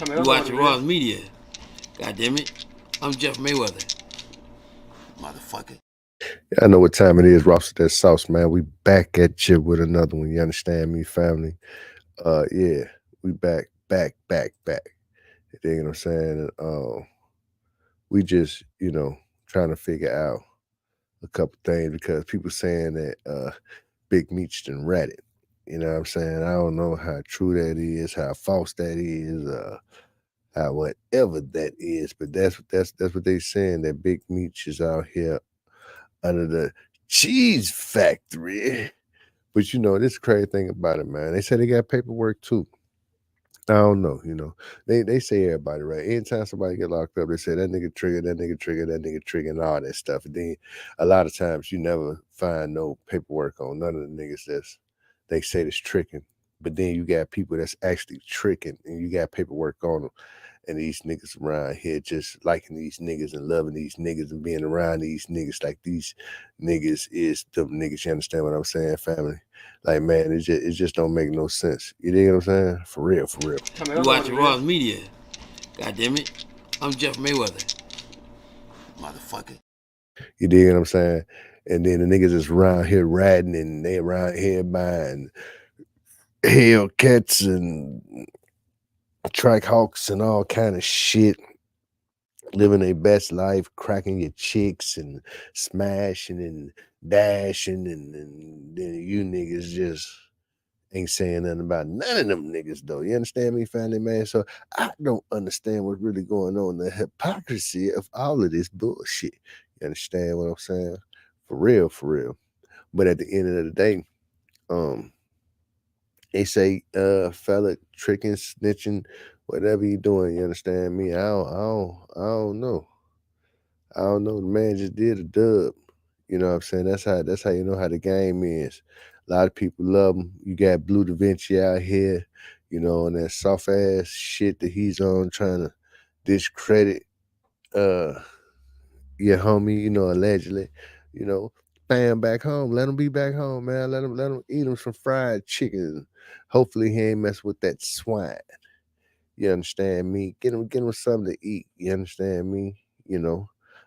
You watching Raw's Media. God damn it. I'm Jeff Mayweather. Motherfucker. I know what time it is, Ross. That sauce, man. We back at you with another one. You understand me, family? Yeah, we back. You dig what I'm saying? We just, trying to figure out a couple things because people saying that Big Meech A Rat. You know what I'm saying? I don't know how true that is, how false that is, how whatever that is, but that's what they saying, that Big Meech is out here under the cheese factory. But this crazy thing about it, man. They say they got paperwork too. I don't know, They say everybody, right? Anytime somebody get locked up, they say that nigga trigger, that nigga trigger, that nigga trigger, and all that stuff. And then a lot of times you never find no paperwork on none of the niggas they say that's tricking. But then you got people that's actually tricking, and you got paperwork on them. And these niggas around here just liking these niggas and loving these niggas and being around these niggas like these niggas is them niggas. You understand what I'm saying, family? Like, man, it just don't make no sense. You dig what I'm saying? For real, for real. You watching Raw's Media. God damn it. I'm Jeff Mayweather. Motherfucker. You dig what I'm saying? And then the niggas is around here riding and they around here buying Hellcats and Track Hawks and all kind of shit, living their best life, cracking your chicks and smashing and dashing, and then you niggas just ain't saying nothing about none of them niggas though. You understand me, family, man? So I don't understand what's really going on, the hypocrisy of all of this bullshit. You understand what I'm saying? For real, for real. But at the end of the day, um, they say, fella, tricking, snitching, whatever you doing. You understand me? I don't know. I don't know. The man just did a dub. You know what I'm saying? That's how you know how the game is. A lot of people love him. You got Blue Da Vinci out here, and that soft ass shit that he's on, trying to discredit uh your homie, allegedly, you know. Bam, back home. Let him be back home, man. Let him eat him some fried chicken. Hopefully he ain't mess with that swine. You understand me? Get him something to eat. You understand me?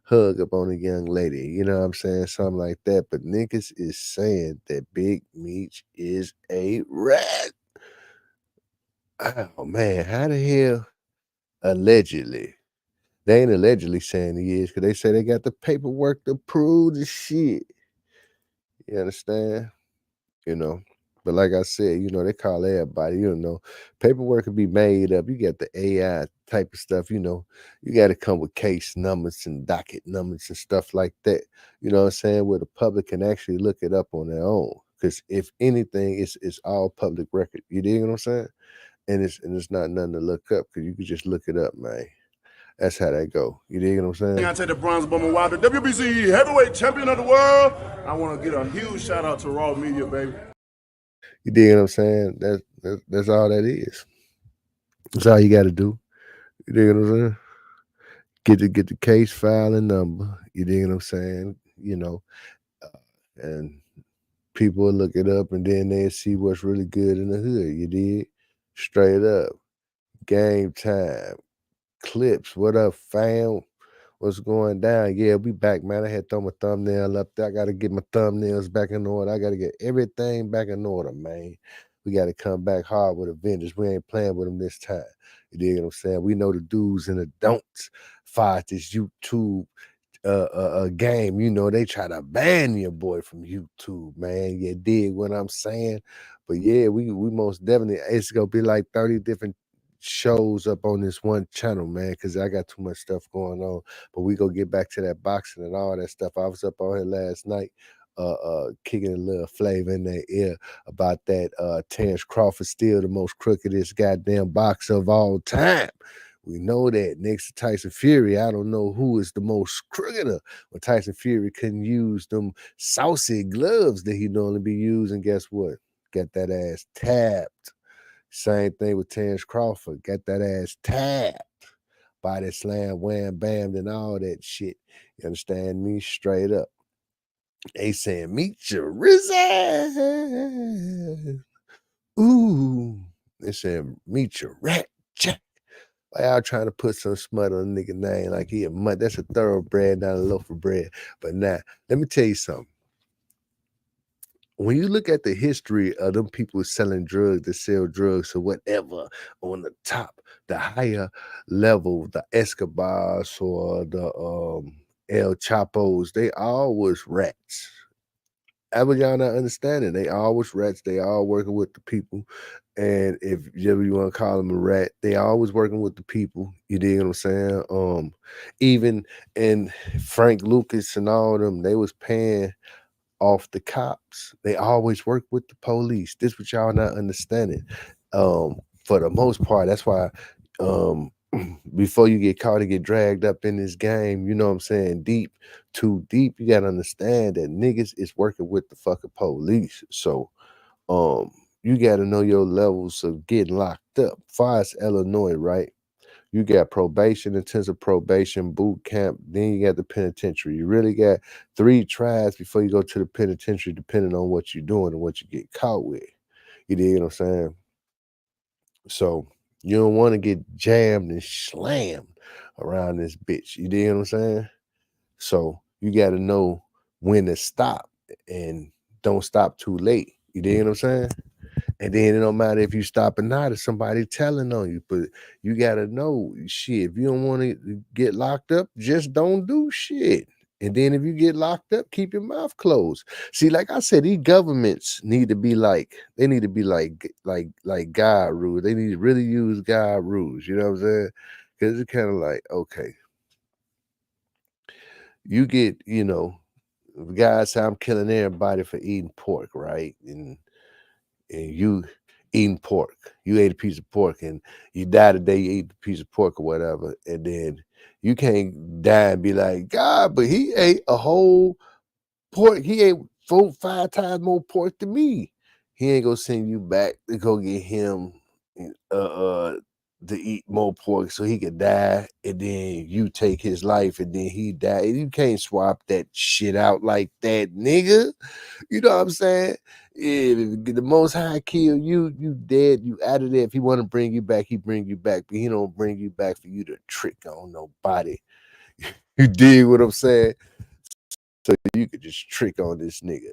Hug up on a young lady. You know what I'm saying? Something like that. But niggas is saying that Big Meech is a rat. Oh man, how the hell allegedly? They ain't allegedly saying he is because they say they got the paperwork to prove the shit. You understand? You know. But like I said, they call everybody, paperwork can be made up. You got the AI type of stuff, you got to come with case numbers and docket numbers and stuff like that. You know what I'm saying? Where the public can actually look it up on their own. Because if anything, it's all public record. You dig what I'm saying? And it's not nothing to look up because you can just look it up, man. That's how that go. You dig what I'm saying? I take the bronze bomber wild, the WBC heavyweight champion of the world. I want to get a huge shout out to Raw Media, baby. You dig what I'm saying? That's all that is. That's all you got to do. You dig what I'm saying? Get the case file and number. You dig what I'm saying? And people will look it up and then they'll see what's really good in the hood. You dig? Straight up. Game time. Clips. What up, fam? What's going down? Yeah, we back, man. I had thrown my thumbnail up there. I gotta get my thumbnails back in order. I gotta get everything back in order, man. We gotta come back hard with Avengers. We ain't playing with them this time. You dig what I'm saying? We know the do's and the don'ts. Fight this YouTube game. They try to ban your boy from YouTube, man. You dig what I'm saying? But yeah, we most definitely, it's gonna be like 30 different shows up on this one channel, man, because I got too much stuff going on. But we go get back to that boxing and all that stuff. I was up on here last night, kicking a little flavor in their ear about that Terrence Crawford still the most crookedest goddamn boxer of all time. We know that next to Tyson Fury, I don't know who is the most crookeder. When Tyson Fury couldn't use them saucy gloves that he normally be using, guess what? Got that ass tapped. Same thing with Terrence Crawford. Got that ass tapped. Body slam, wham, bam, and all that shit. You understand me? Straight up. They saying, meet your Rizzo. Ooh. They saying, meet your rat. Jack. Why y'all trying to put some smut on a nigga name like he a mutt? That's a thoroughbred, not a loaf of bread. But now, let me tell you something. When you look at the history of them people selling drugs that sell drugs or whatever on the top, the higher level, the Escobars or the El Chapos, they always rats. That what y'all not understanding. They always rats. They all working with the people. And if you want to call them a rat, they always working with the people. You dig what I'm saying? Even in Frank Lucas and all them, they was paying off the cops. They always work with the police. This what y'all not understanding. For the most part, that's why before you get caught and get dragged up in this game, you know what I'm saying, too deep, you gotta understand that niggas is working with the fucking police. So you gotta know your levels of getting locked up. Far as Illinois, right? You got probation, intensive probation, boot camp, then you got the penitentiary. You really got 3 tries before you go to the penitentiary, depending on what you're doing and what you get caught with. You dig what I'm saying? So you don't want to get jammed and slammed around this bitch. You dig what I'm saying? So you got to know when to stop and don't stop too late. You dig what I'm saying? And then it don't matter if you stop or not, if somebody telling on you, but you gotta know shit. If you don't want to get locked up, just don't do shit. And then if you get locked up, keep your mouth closed. See, like I said, these governments need to be like God rules. They need to really use God rules. You know what I'm saying? Because it's kind of like, okay, you get, guys say I'm killing everybody for eating pork, right? And you eating pork. You ate a piece of pork and you die the day you eat the piece of pork or whatever. And then you can't die and be like, God, but he ate a whole pork. He ate 4-5 times more pork than me. He ain't gonna send you back to go get him to eat more pork so he could die, and then you take his life and then he die. You can't swap that shit out like that, nigga. You know what I'm saying? If the Most High kill you, you dead, you out of there. If he want to bring you back, he bring you back, but he don't bring you back for you to trick on nobody. You dig what I'm saying? So you could just trick on this nigga,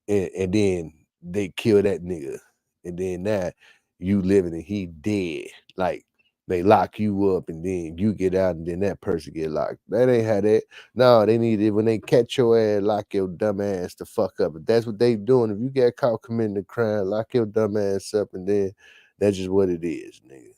and then they kill that nigga, and then now you living and he dead. Like they lock you up, and then you get out, and then that person get locked. That ain't how that. No, they need it when they catch your ass, lock your dumb ass the fuck up. If that's what they doing, if you get caught committing a crime, lock your dumb ass up, and then that's just what it is, nigga.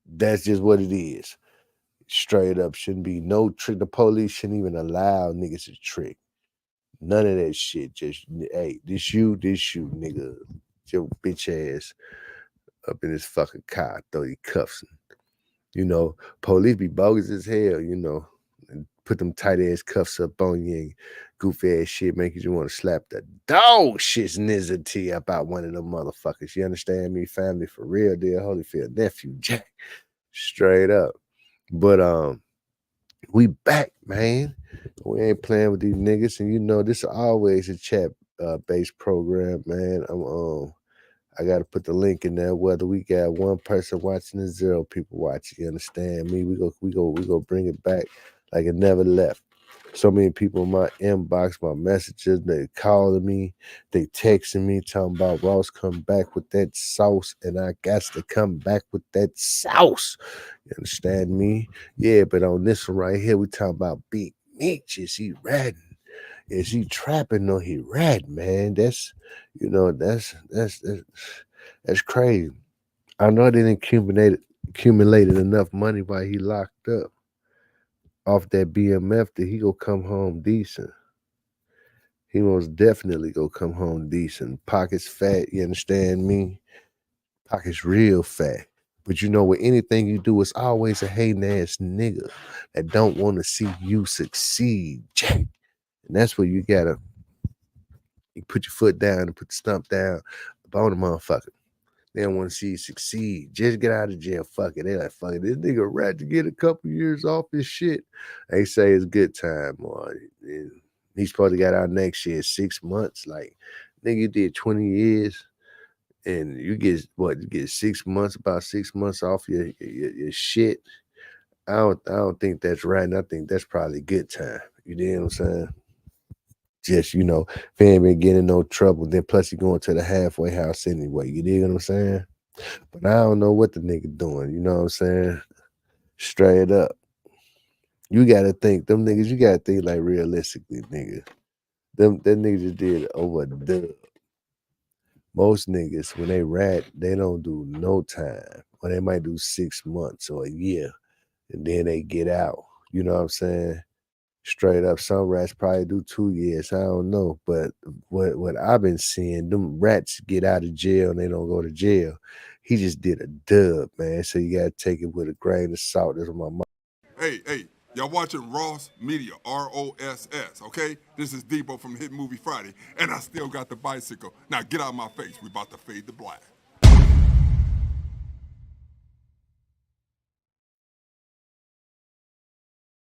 That's just what it is. Straight up, shouldn't be no trick. The police shouldn't even allow niggas to trick. None of that shit. Just, hey, this you, nigga. Your bitch ass up in this fucking car, throw your cuffs. Police be bogus as hell, and put them tight ass cuffs up on you and goofy ass shit, make you want to slap the dog shit's nizzity about one of them motherfuckers. You understand me? Family for real, dear Holyfield nephew, Jack. Straight up. But we back, man. We ain't playing with these niggas, and this is always a chat based program, man. I gotta put the link in there. Whether we got one person watching or 0 people watching, you understand me? We go bring it back like it never left. So many people in my inbox, my messages, they calling me, they texting me, talking about Ross come back with that sauce, and I got to come back with that sauce. You understand me? Yeah, but on this one right here, we talking about Big Meech. Is he ratting? Is he trapping? No, he ratting, man. That's that's crazy. I know they didn't accumulated enough money while he locked up off that BMF that he go come home decent. He most definitely go come home decent. Pockets fat, you understand me? Pockets real fat. But with anything you do, it's always a hating ass nigga that don't want to see you succeed, Jack. And that's where you gotta put your foot down and put the stump down upon the motherfucker. They don't want to see you succeed. Just get out of jail. Fuck it. They like, fuck it. This nigga rat to get a couple years off his shit. They say it's good time. He's supposed to get out next year, 6 months. Like, nigga did 20 years and you get what? You get 6 months, about 6 months off your shit. I don't think that's right, and I think that's probably good time. You know what I'm saying? Just if he ain't been getting in no trouble, then plus he going to the halfway house anyway. You dig what I'm saying? But I don't know what the nigga doing. You know what I'm saying? Straight up. You gotta think, them niggas, you gotta think like realistically, nigga. That nigga just did over a dub. Most niggas, when they rat, they don't do no time. Or they might do 6 months or a year. And then they get out. You know what I'm saying? Straight up. Some rats probably do 2 years. I don't know. But what I've been seeing, them rats get out of jail and they don't go to jail. He just did a dub, man. So you gotta take it with a grain of salt. That's what my mom. Hey, y'all watching Ross Media, ROSS, okay? This is Debo from Hit Movie Friday, and I still got the bicycle. Now get out of my face. We about to fade to black.